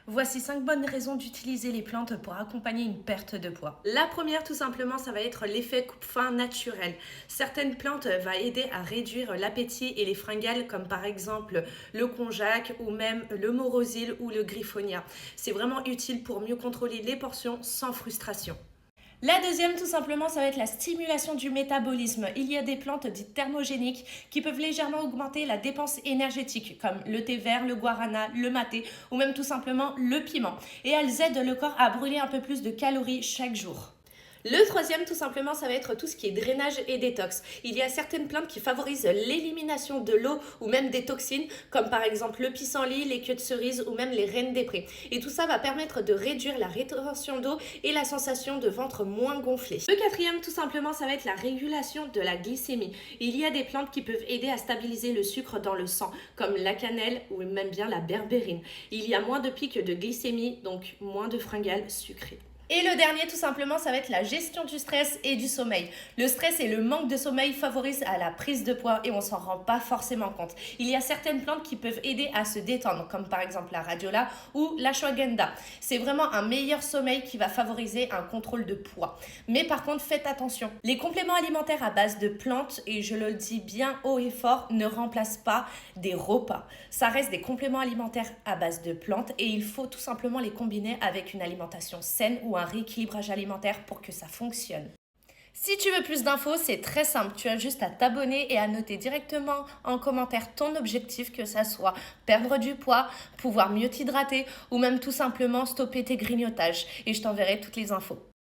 Voici 5 bonnes raisons d'utiliser les plantes pour accompagner une perte de poids. La première, tout simplement, ça va être l'effet coupe-faim naturel. Certaines plantes vont aider à réduire l'appétit et les fringales, comme par exemple le konjac ou même le morozile ou le griffonia. C'est vraiment utile pour mieux contrôler les portions sans frustration. La deuxième, tout simplement, ça va être la stimulation du métabolisme. Il y a des plantes dites thermogéniques qui peuvent légèrement augmenter la dépense énergétique, comme le thé vert, le guarana, le maté ou même tout simplement le piment. Et elles aident le corps à brûler un peu plus de calories chaque jour. Le troisième, tout simplement, ça va être tout ce qui est drainage et détox. Il y a certaines plantes qui favorisent l'élimination de l'eau ou même des toxines, comme par exemple le pissenlit, les queues de cerise ou même les rennes des prés. Et tout ça va permettre de réduire la rétention d'eau et la sensation de ventre moins gonflé. Le quatrième, tout simplement, ça va être la régulation de la glycémie. Il y a des plantes qui peuvent aider à stabiliser le sucre dans le sang, comme la cannelle ou même bien la berbérine. Il y a moins de pics de glycémie, donc moins de fringales sucrées. Et le dernier, tout simplement, ça va être la gestion du stress et du sommeil. Le stress et le manque de sommeil favorisent à la prise de poids et on s'en rend pas forcément compte. Il y a certaines plantes qui peuvent aider à se détendre, comme par exemple la radiola ou l'ashwagandha. C'est vraiment un meilleur sommeil qui va favoriser un contrôle de poids. Mais par contre, faites attention. Les compléments alimentaires à base de plantes, et je le dis bien haut et fort, ne remplacent pas des repas. Ça reste des compléments alimentaires à base de plantes et il faut tout simplement les combiner avec une alimentation saine ou un rééquilibrage alimentaire pour que ça fonctionne. Si tu veux plus d'infos, c'est très simple. Tu as juste à t'abonner et à noter directement en commentaire ton objectif, que ça soit perdre du poids, pouvoir mieux t'hydrater ou même tout simplement stopper tes grignotages. Et je t'enverrai toutes les infos.